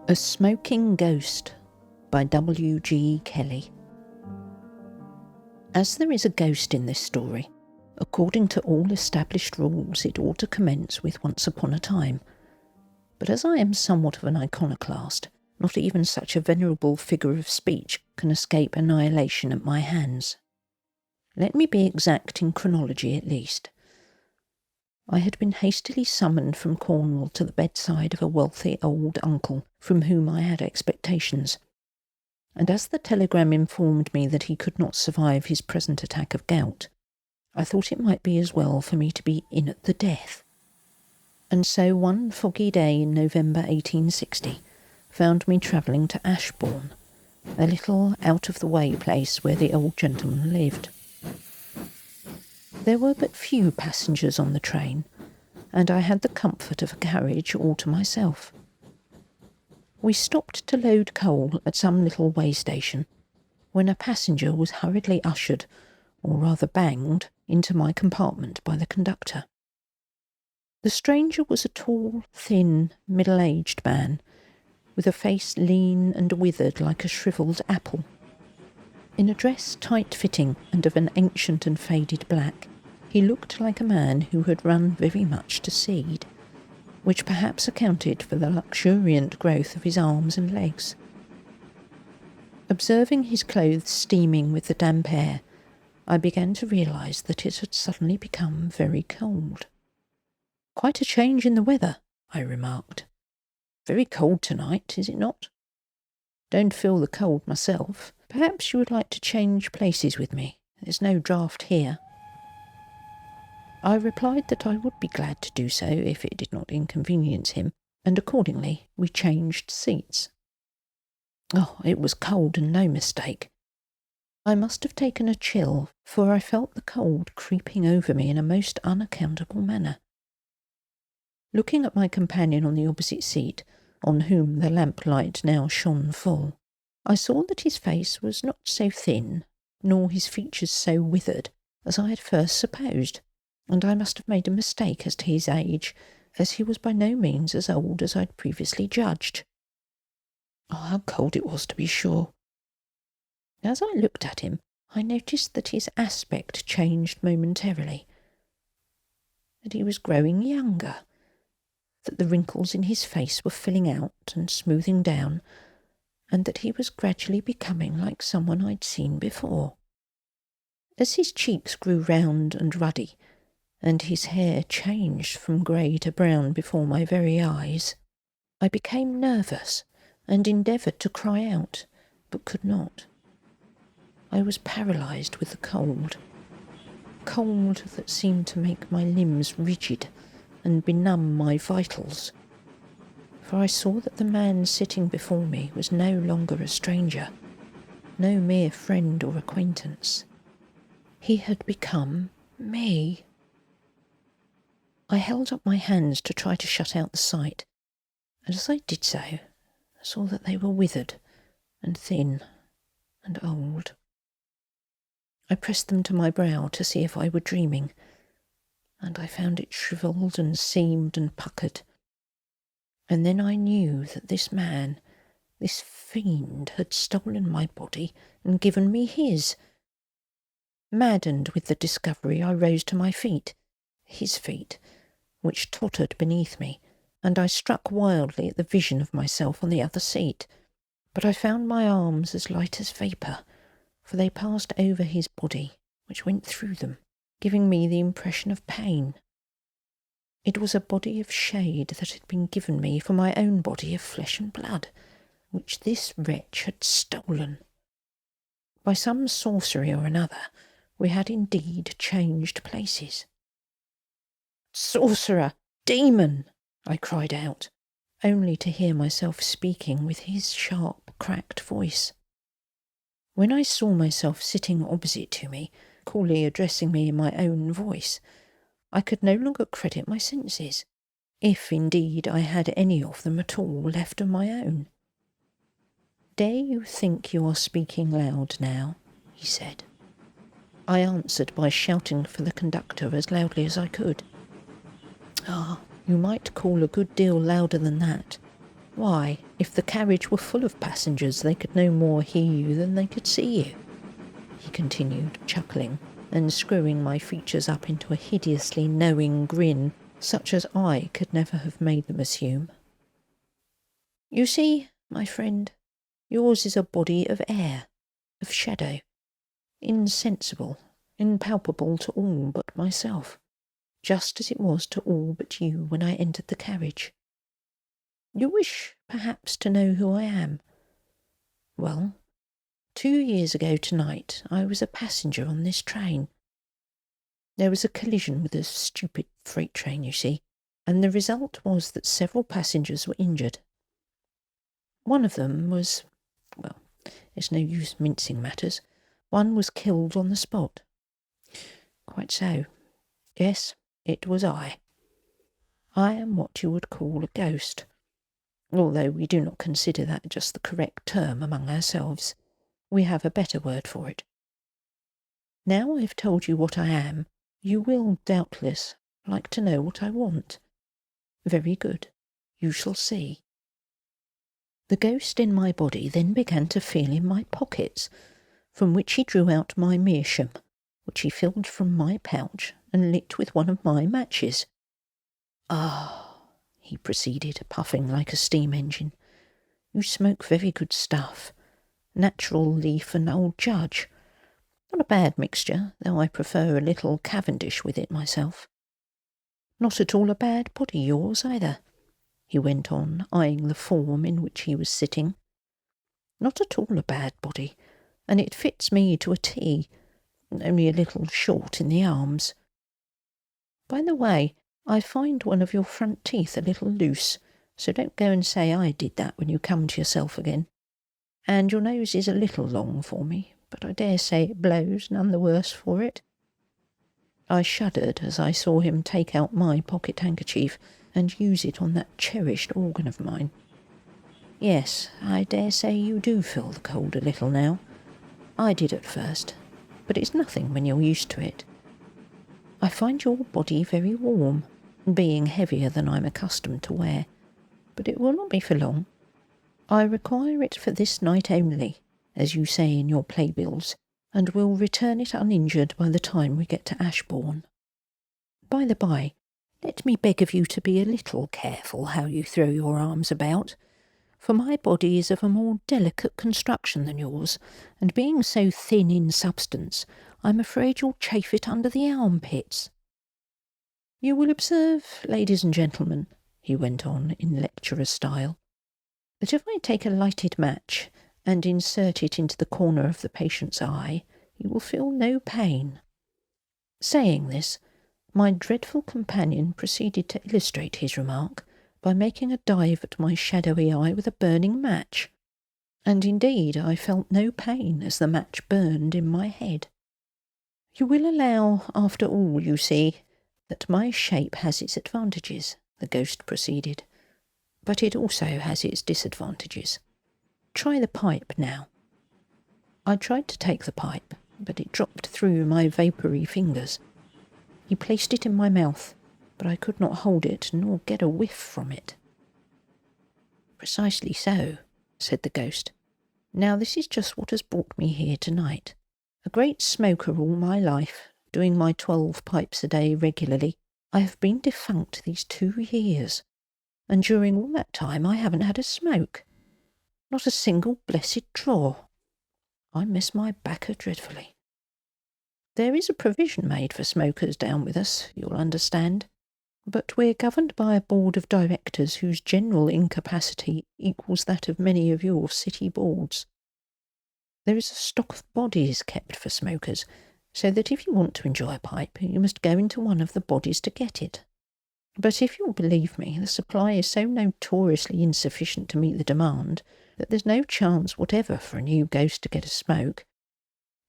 A Smoking Ghost by W.G. Kelly. As there is a ghost in this story, according to all established rules it ought to commence with once upon a time. But as I am somewhat of an iconoclast, not even such a venerable figure of speech can escape annihilation at my hands. Let me be exact in chronology at least. I had been hastily summoned from Cornwall to the bedside of a wealthy old uncle from whom I had expectations, and as the telegram informed me that he could not survive his present attack of gout, I thought it might be as well for me to be in at the death. And so one foggy day in November 1860 found me travelling to Ashbourne, a little out-of-the-way place where the old gentleman lived. There were but few passengers on the train, and I had the comfort of a carriage all to myself. We stopped to load coal at some little way station, when a passenger was hurriedly ushered, or rather banged, into my compartment by the conductor. The stranger was a tall, thin, middle-aged man, with a face lean and withered like a shrivelled apple. In a dress tight-fitting and of an ancient and faded black, he looked like a man who had run very much to seed, which perhaps accounted for the luxuriant growth of his arms and legs. Observing his clothes steaming with the damp air, I began to realise that it had suddenly become very cold. "Quite a change in the weather," I remarked. "Very cold tonight, is it not?" "Don't feel the cold myself. Perhaps you would like to change places with me. There's no draught here." I replied that I would be glad to do so if it did not inconvenience him, and accordingly we changed seats. Oh, it was cold and no mistake. I must have taken a chill, for I felt the cold creeping over me in a most unaccountable manner. Looking at my companion on the opposite seat, on whom the lamplight now shone full, I saw that his face was not so thin, nor his features so withered, as I had first supposed, and I must have made a mistake as to his age, as he was by no means as old as I had previously judged. Oh, how cold it was, to be sure! As I looked at him, I noticed that his aspect changed momentarily, that he was growing younger, that the wrinkles in his face were filling out and smoothing down, and that he was gradually becoming like someone I'd seen before. As his cheeks grew round and ruddy, and his hair changed from grey to brown before my very eyes, I became nervous and endeavoured to cry out, but could not. I was paralysed with the cold that seemed to make my limbs rigid and benumb my vitals, for I saw that the man sitting before me was no longer a stranger, no mere friend or acquaintance. He had become me. I held up my hands to try to shut out the sight, and as I did so, I saw that they were withered and thin and old. I pressed them to my brow to see if I were dreaming, and I found it shrivelled and seamed and puckered. And then I knew that this man, this fiend, had stolen my body and given me his. Maddened with the discovery, I rose to my feet, his feet, which tottered beneath me, and I struck wildly at the vision of myself on the other seat. But I found my arms as light as vapour, for they passed over his body, which went through them, giving me the impression of pain. It was a body of shade that had been given me for my own body of flesh and blood, which this wretch had stolen. By some sorcery or another, we had indeed changed places. "Sorcerer! Demon!" I cried out, only to hear myself speaking with his sharp, cracked voice. When I saw myself sitting opposite to me, coolly addressing me in my own voice, I could no longer credit my senses, if indeed I had any of them at all left of my own. "Dare you think you are speaking loud now?" he said. I answered by shouting for the conductor as loudly as I could. "Ah, you might call a good deal louder than that. Why, if the carriage were full of passengers, they could no more hear you than they could see you," he continued, chuckling, and screwing my features up into a hideously knowing grin, such as I could never have made them assume. "You see, my friend, yours is a body of air, of shadow, insensible, impalpable to all but myself, just as it was to all but you when I entered the carriage. You wish, perhaps, to know who I am? Well, 2 years ago tonight I was a passenger on this train. There was a collision with a stupid freight train, you see, and the result was that several passengers were injured. One of them was, well, it's no use mincing matters, one was killed on the spot. Quite so. Yes, it was I. I am what you would call a ghost, although we do not consider that just the correct term among ourselves. We have a better word for it. Now I've told you what I am, you will, doubtless, like to know what I want. Very good. You shall see." The ghost in my body then began to feel in my pockets, from which he drew out my meerschaum, which he filled from my pouch and lit with one of my matches. "Ah," he proceeded, puffing like a steam engine, "you smoke very good stuff. Natural leaf and Old Judge. Not a bad mixture, though I prefer a little Cavendish with it myself. Not at all a bad body, yours, either," he went on, eyeing the form in which he was sitting. "Not at all a bad body, and it fits me to a T, only a little short in the arms. By the way, I find one of your front teeth a little loose, so don't go and say I did that when you come to yourself again. And your nose is a little long for me, but I dare say it blows none the worse for it." I shuddered as I saw him take out my pocket handkerchief and use it on that cherished organ of mine. "Yes, I dare say you do feel the cold a little now. I did at first, but it's nothing when you're used to it. I find your body very warm, being heavier than I'm accustomed to wear, but it will not be for long. I require it for this night only, as you say in your playbills, and will return it uninjured by the time we get to Ashbourne. By the by, let me beg of you to be a little careful how you throw your arms about, for my body is of a more delicate construction than yours, and being so thin in substance, I'm afraid you'll chafe it under the armpits. You will observe, ladies and gentlemen," he went on in lecturer style, "that if I take a lighted match and insert it into the corner of the patient's eye, you will feel no pain." Saying this, my dreadful companion proceeded to illustrate his remark by making a dive at my shadowy eye with a burning match, and indeed I felt no pain as the match burned in my head. "You will allow, after all, you see, that my shape has its advantages," the ghost proceeded, "but it also has its disadvantages. Try the pipe now." I tried to take the pipe, but it dropped through my vapoury fingers. He placed it in my mouth, but I could not hold it nor get a whiff from it. "Precisely so," said the ghost. "Now this is just what has brought me here tonight. A great smoker all my life, doing my 12 pipes a day regularly, I have been defunct these 2 years, and during all that time I haven't had a smoke. Not a single blessed draw. I miss my bacca dreadfully. There is a provision made for smokers down with us, you'll understand, but we're governed by a board of directors whose general incapacity equals that of many of your city boards. There is a stock of bodies kept for smokers, so that if you want to enjoy a pipe, you must go into one of the bodies to get it. But if you'll believe me, the supply is so notoriously insufficient to meet the demand that there's no chance whatever for a new ghost to get a smoke.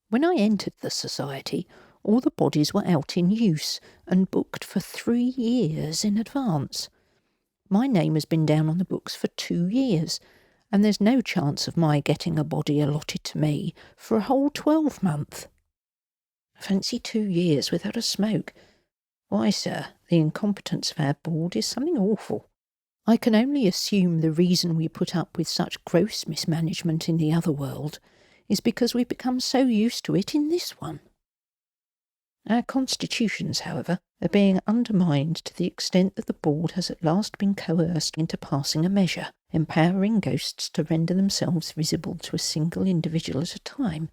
When I entered the society, all the bodies were out in use and booked for 3 years in advance. My name has been down on the books for 2 years, and there's no chance of my getting a body allotted to me for a whole 12-month. Fancy 2 years without a smoke. Why, sir, the incompetence of our board is something awful. I can only assume the reason we put up with such gross mismanagement in the other world is because we've become so used to it in this one. Our constitutions, however, are being undermined to the extent that the board has at last been coerced into passing a measure empowering ghosts to render themselves visible to a single individual at a time,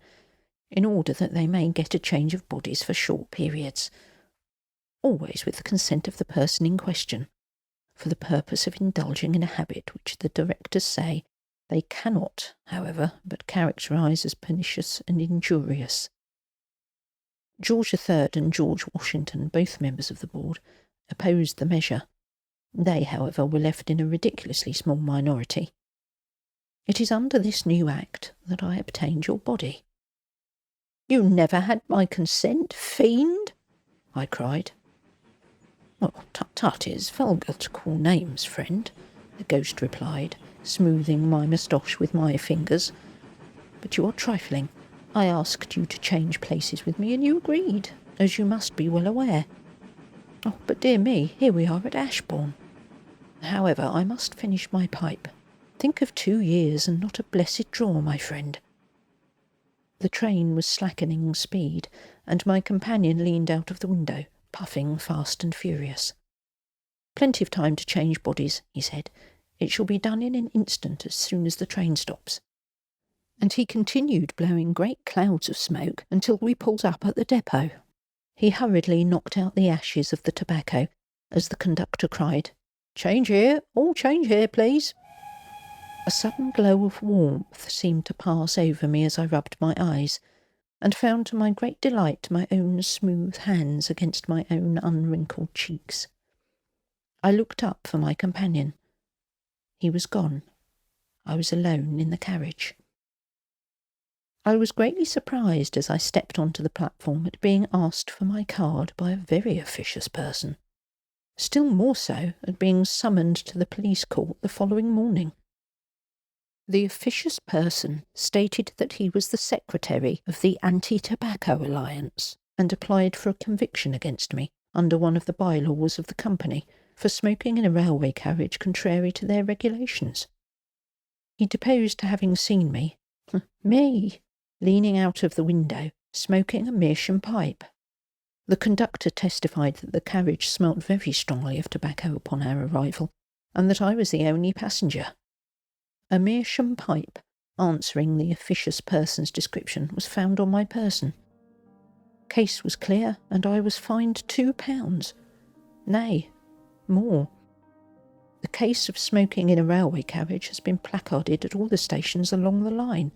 in order that they may get a change of bodies for short periods, always with the consent of the person in question, for the purpose of indulging in a habit which the directors say they cannot, however, but characterise as pernicious and injurious. George III and George Washington, both members of the board, opposed the measure. They, however, were left in a ridiculously small minority. It is under this new act that I obtained your body. "You never had my consent, fiend!" I cried. "Well, tut-tut, is vulgar to call names, friend," the ghost replied, smoothing my moustache with my fingers. "But you are trifling. I asked you to change places with me, and you agreed, as you must be well aware. Oh, but dear me, here we are at Ashbourne. However, I must finish my pipe. Think of 2 years and not a blessed draw, my friend." The train was slackening speed, and my companion leaned out of the window, puffing fast and furious. "Plenty of time to change bodies," he said. "It shall be done in an instant as soon as the train stops." And he continued blowing great clouds of smoke until we pulled up at the depot. He hurriedly knocked out the ashes of the tobacco as the conductor cried, "Change here, all change here, please." A sudden glow of warmth seemed to pass over me as I rubbed my eyes, and found to my great delight my own smooth hands against my own unwrinkled cheeks. I looked up for my companion. He was gone. I was alone in the carriage. I was greatly surprised as I stepped onto the platform at being asked for my card by a very officious person. Still more so at being summoned to the police court the following morning. The officious person stated that he was the secretary of the Anti-Tobacco Alliance and applied for a conviction against me under one of the bylaws of the company for smoking in a railway carriage contrary to their regulations. He deposed to having seen me, leaning out of the window, smoking a meerschaum pipe. The conductor testified that the carriage smelt very strongly of tobacco upon our arrival, and that I was the only passenger. A meerschaum pipe, answering the officious person's description, was found on my person. Case was clear, and I was fined £2. Nay, more. The case of smoking in a railway carriage has been placarded at all the stations along the line,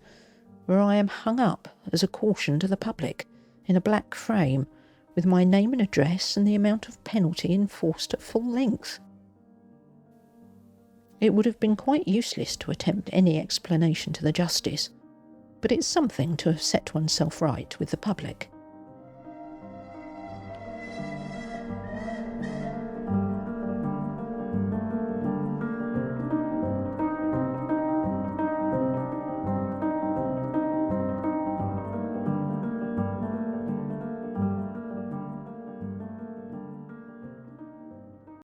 where I am hung up as a caution to the public, in a black frame, with my name and address and the amount of penalty enforced at full length. It would have been quite useless to attempt any explanation to the justice, but it's something to have set oneself right with the public.